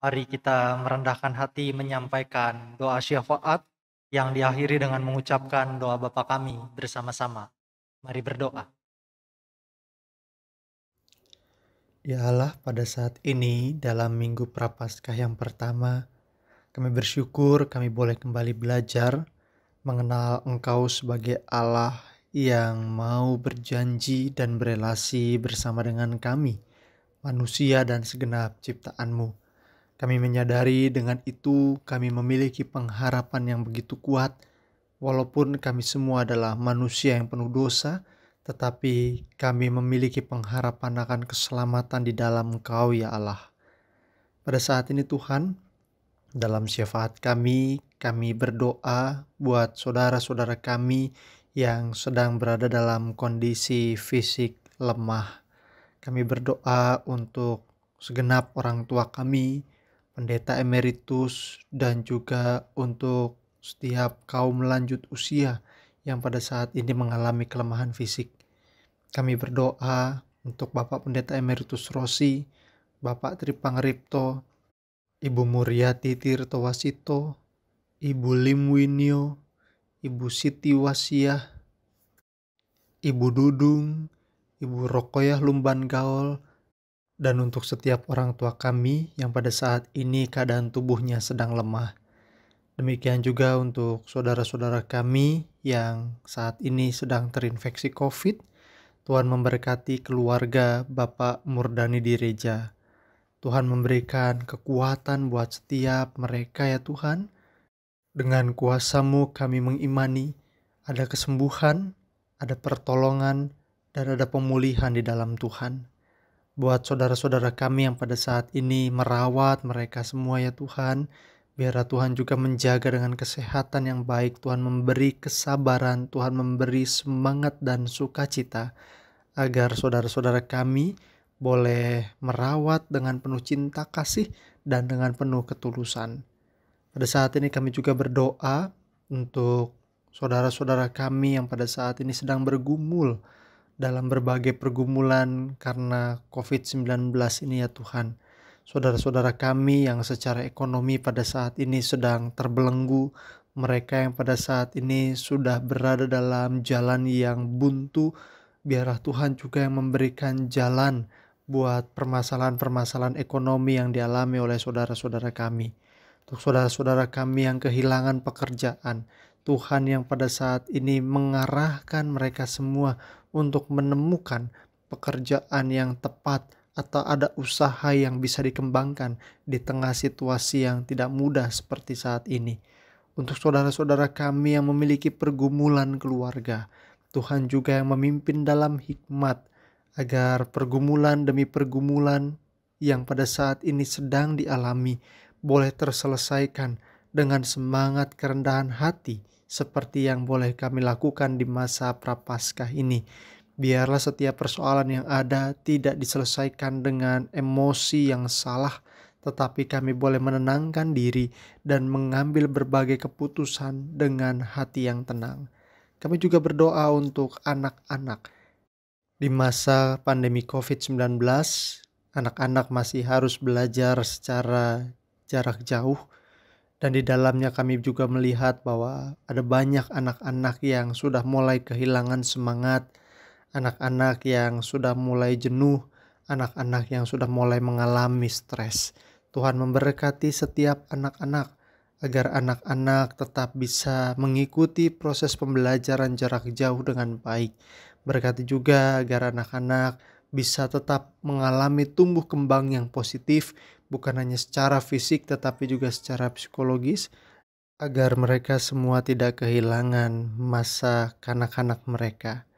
mari kita merendahkan hati menyampaikan doa syafaat yang diakhiri dengan mengucapkan doa Bapa kami bersama-sama. Mari berdoa. Ya Allah, pada saat ini dalam Minggu Prapaskah yang pertama, kami bersyukur kami boleh kembali belajar mengenal Engkau sebagai Allah yang mau berjanji dan berelasi bersama dengan kami, manusia dan segenap ciptaan-Mu. Kami menyadari dengan itu kami memiliki pengharapan yang begitu kuat, walaupun kami semua adalah manusia yang penuh dosa, tetapi kami memiliki pengharapan akan keselamatan di dalam Engkau ya Allah. Pada saat ini Tuhan, dalam syafaat kami berdoa buat saudara-saudara kami yang sedang berada dalam kondisi fisik lemah. Kami berdoa untuk segenap orang tua kami, pendeta emeritus, dan juga untuk setiap kaum lanjut usia yang pada saat ini mengalami kelemahan fisik. Kami berdoa untuk Bapak Pendeta Emeritus Rosi, Bapak Tripangripto, Ibu Muriati Tirtowasito, Ibu Limwinio, Ibu Siti Wasiah, Ibu Dudung, Ibu Rokoyah Lumban Gaol, dan untuk setiap orang tua kami yang pada saat ini keadaan tubuhnya sedang lemah. Demikian juga untuk saudara-saudara kami yang saat ini sedang terinfeksi COVID. Tuhan memberkati keluarga Bapak Murdani Direja. Tuhan memberikan kekuatan buat setiap mereka ya Tuhan. Dengan kuasa-Mu kami mengimani ada kesembuhan, ada pertolongan, dan ada pemulihan di dalam Tuhan. Buat saudara-saudara kami yang pada saat ini merawat mereka semua ya Tuhan, biarlah Tuhan juga menjaga dengan kesehatan yang baik. Tuhan memberi kesabaran, Tuhan memberi semangat dan sukacita, agar saudara-saudara kami boleh merawat dengan penuh cinta kasih dan dengan penuh ketulusan. Pada saat ini kami juga berdoa untuk saudara-saudara kami yang pada saat ini sedang bergumul dalam berbagai pergumulan karena COVID-19 ini ya Tuhan. Saudara-saudara kami yang secara ekonomi pada saat ini sedang terbelenggu, mereka yang pada saat ini sudah berada dalam jalan yang buntu, biarlah Tuhan juga yang memberikan jalan buat permasalahan-permasalahan ekonomi yang dialami oleh saudara-saudara kami. Untuk saudara-saudara kami yang kehilangan pekerjaan, Tuhan yang pada saat ini mengarahkan mereka semua untuk menemukan pekerjaan yang tepat atau ada usaha yang bisa dikembangkan di tengah situasi yang tidak mudah seperti saat ini. Untuk saudara-saudara kami yang memiliki pergumulan keluarga, Tuhan juga yang memimpin dalam hikmat agar pergumulan demi pergumulan yang pada saat ini sedang dialami boleh terselesaikan dengan semangat kerendahan hati seperti yang boleh kami lakukan di masa Prapaskah ini. Biarlah setiap persoalan yang ada tidak diselesaikan dengan emosi yang salah, tetapi kami boleh menenangkan diri dan mengambil berbagai keputusan dengan hati yang tenang. Kami juga berdoa untuk anak-anak. Di masa pandemi COVID-19, anak-anak masih harus belajar secara jarak jauh, dan di dalamnya kami juga melihat bahwa ada banyak anak-anak yang sudah mulai kehilangan semangat, anak-anak yang sudah mulai jenuh, anak-anak yang sudah mulai mengalami stres. Tuhan memberkati setiap anak-anak agar anak-anak tetap bisa mengikuti proses pembelajaran jarak jauh dengan baik. Berkati juga agar anak-anak bisa tetap mengalami tumbuh kembang yang positif, bukan hanya secara fisik tetapi juga secara psikologis, agar mereka semua tidak kehilangan masa kanak-kanak mereka.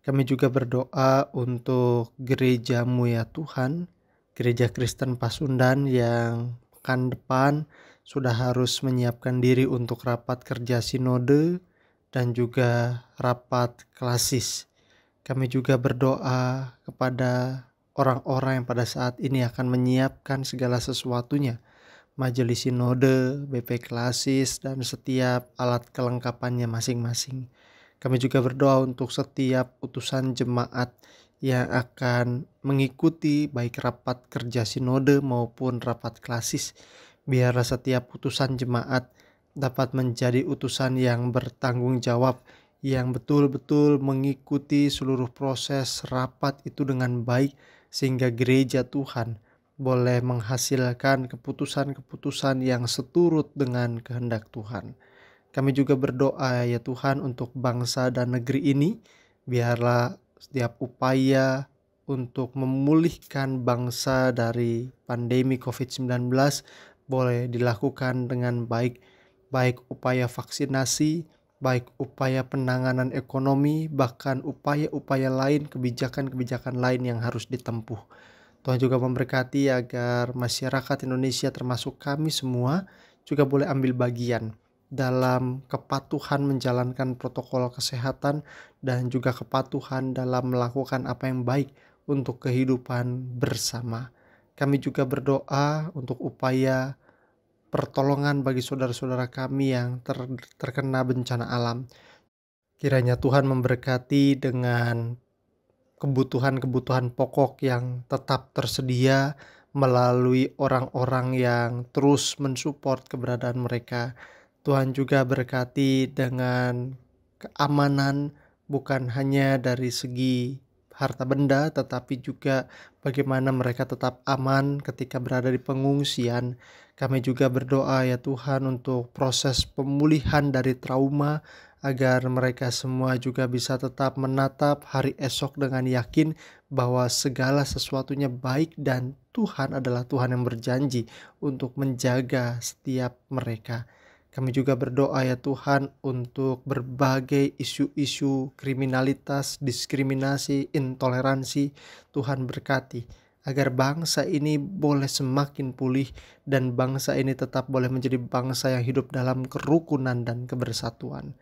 Kami juga berdoa untuk gerejamu ya Tuhan, Gereja Kristen Pasundan yang pekan depan sudah harus menyiapkan diri untuk rapat kerja sinode dan juga rapat klasis. Kami juga berdoa kepada orang-orang yang pada saat ini akan menyiapkan segala sesuatunya, majelis sinode, BP klasis, dan setiap alat kelengkapannya masing-masing. Kami juga berdoa untuk setiap utusan jemaat yang akan mengikuti baik rapat kerja sinode maupun rapat klasis. Biarlah setiap utusan jemaat dapat menjadi utusan yang bertanggung jawab, yang betul-betul mengikuti seluruh proses rapat itu dengan baik, sehingga gereja Tuhan boleh menghasilkan keputusan-keputusan yang seturut dengan kehendak Tuhan. Kami juga berdoa ya Tuhan untuk bangsa dan negeri ini, biarlah setiap upaya untuk memulihkan bangsa dari pandemi COVID-19 boleh dilakukan dengan baik, baik upaya vaksinasi, baik upaya penanganan ekonomi, bahkan upaya-upaya lain, kebijakan-kebijakan lain yang harus ditempuh. Tuhan juga memberkati agar masyarakat Indonesia termasuk kami semua juga boleh ambil bagian dalam kepatuhan menjalankan protokol kesehatan dan juga kepatuhan dalam melakukan apa yang baik untuk kehidupan bersama. Kami juga berdoa untuk upaya pertolongan bagi saudara-saudara kami yang terkena bencana alam. Kiranya Tuhan memberkati dengan kebutuhan-kebutuhan pokok yang tetap tersedia melalui orang-orang yang terus mensupport keberadaan mereka. Tuhan juga berkati dengan keamanan, bukan hanya dari segi harta benda tetapi juga bagaimana mereka tetap aman ketika berada di pengungsian. Kami juga berdoa ya Tuhan untuk proses pemulihan dari trauma, agar mereka semua juga bisa tetap menatap hari esok dengan yakin bahwa segala sesuatunya baik dan Tuhan adalah Tuhan yang berjanji untuk menjaga setiap mereka. Kami juga berdoa ya Tuhan untuk berbagai isu-isu kriminalitas, diskriminasi, intoleransi. Tuhan berkati agar bangsa ini boleh semakin pulih dan bangsa ini tetap boleh menjadi bangsa yang hidup dalam kerukunan dan kebersatuan.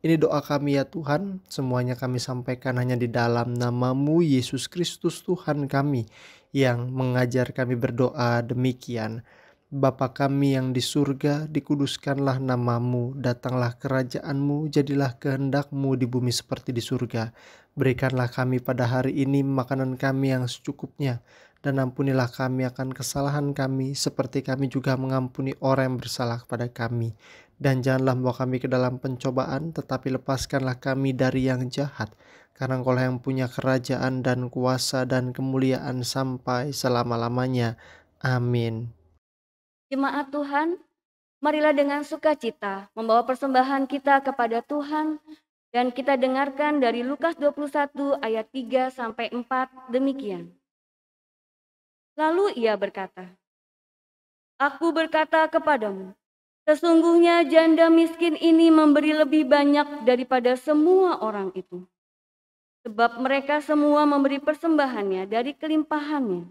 Ini doa kami ya Tuhan, semuanya kami sampaikan hanya di dalam nama-Mu Yesus Kristus Tuhan kami yang mengajar kami berdoa demikian. Bapa kami yang di surga, dikuduskanlah nama-Mu, datanglah kerajaan-Mu, jadilah kehendak-Mu di bumi seperti di surga. Berikanlah kami pada hari ini makanan kami yang secukupnya, dan ampunilah kami akan kesalahan kami, seperti kami juga mengampuni orang yang bersalah kepada kami. Dan janganlah membawa kami ke dalam pencobaan, tetapi lepaskanlah kami dari yang jahat. Karena Engkau yang punya kerajaan dan kuasa dan kemuliaan sampai selama-lamanya. Amin. Jemaat Tuhan, marilah dengan sukacita membawa persembahan kita kepada Tuhan, dan kita dengarkan dari Lukas 21 ayat 3 sampai 4 demikian. Lalu ia berkata, "Aku berkata kepadamu, sesungguhnya janda miskin ini memberi lebih banyak daripada semua orang itu. Sebab mereka semua memberi persembahannya dari kelimpahannya.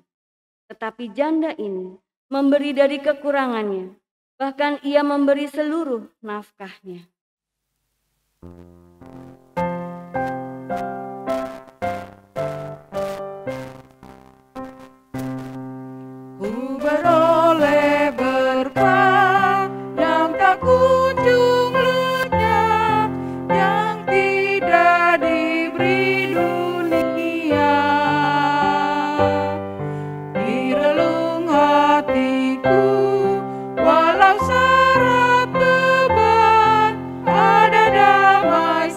Tetapi janda ini memberi dari kekurangannya, bahkan ia memberi seluruh nafkahnya." Ku beroleh berkah yang tak kunjung lenyap, yang tidak diberi dunia. Di relung hatiku, walau syarat beban, ada damai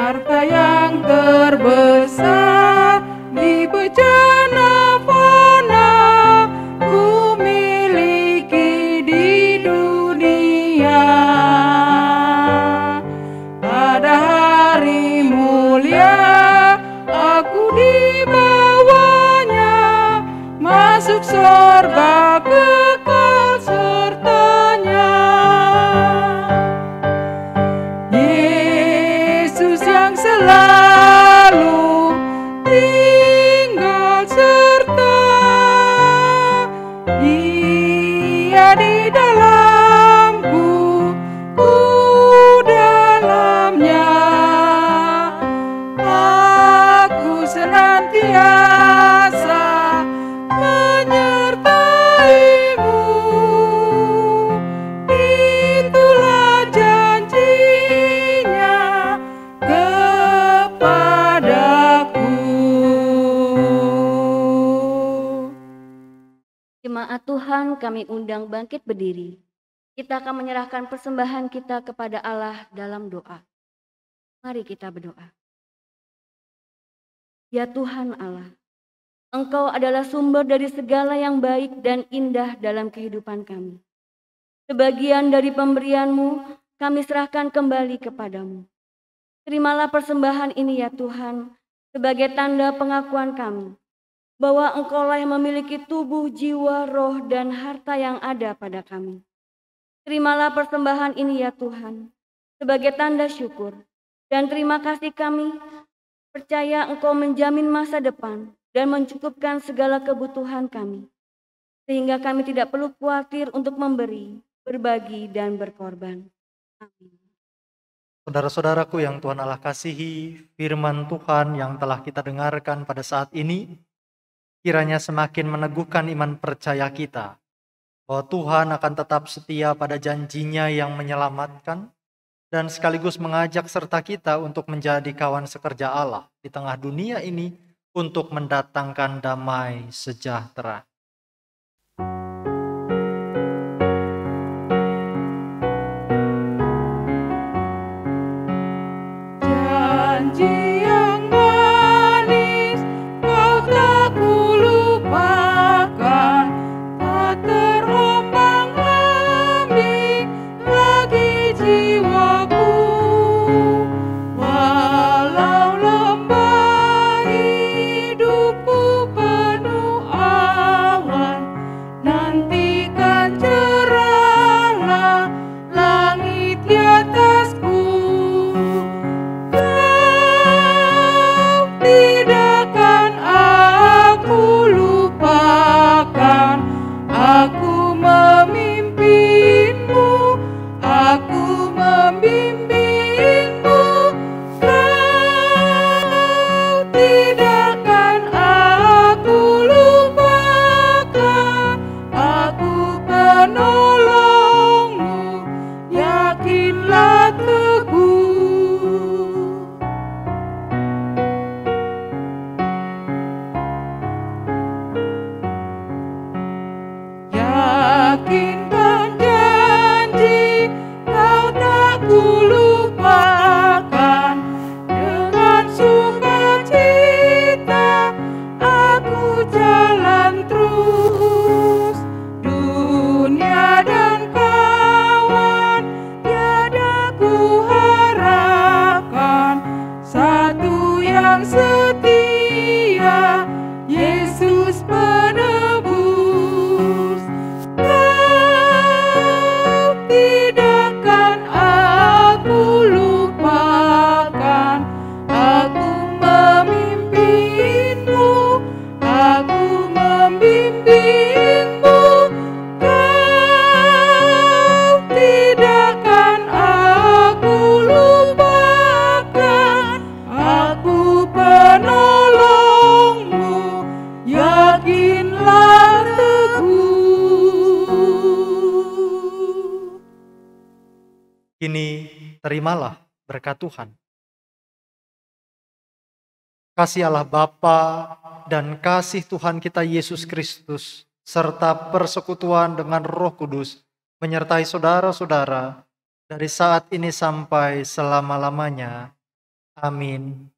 harta yang terbesar di bejana fana ku miliki di dunia. Pada hari mulia aku dibawanya masuk surga kekal sertanya. Yesus yang selalu tinggal serta, Dia di dalamku, ku dalamnya. Aku senantiasa menyertaimu, itulah janjinya kepadaku. Jemaat Tuhan, kami undang bangkit berdiri. Kita akan menyerahkan persembahan kita kepada Allah dalam doa. Mari kita berdoa. Ya Tuhan Allah, Engkau adalah sumber dari segala yang baik dan indah dalam kehidupan kami. Sebagian dari pemberian-Mu kami serahkan kembali kepadamu. Terimalah persembahan ini ya Tuhan, sebagai tanda pengakuan kami bahwa Engkaulah yang memiliki tubuh, jiwa, roh, dan harta yang ada pada kami. Terimalah persembahan ini ya Tuhan, sebagai tanda syukur dan terima kasih kami percaya Engkau menjamin masa depan dan mencukupkan segala kebutuhan kami, sehingga kami tidak perlu khawatir untuk memberi, berbagi, dan berkorban. Amin. Saudara-saudaraku yang Tuhan Allah kasihi, firman Tuhan yang telah kita dengarkan pada saat ini, kiranya semakin meneguhkan iman percaya kita, bahwa Tuhan akan tetap setia pada janjinya yang menyelamatkan, dan sekaligus mengajak serta kita untuk menjadi kawan sekerja Allah di tengah dunia ini untuk mendatangkan damai sejahtera. Janji yang manis kau tak kulupakan, tak terombang-ambing lagi jiwaku. Walau lembah hidupku penuh terimalah berkat Tuhan. Kasih Allah Bapa dan kasih Tuhan kita Yesus Kristus serta persekutuan dengan Roh Kudus menyertai saudara-saudara dari saat ini sampai selama-lamanya. Amin.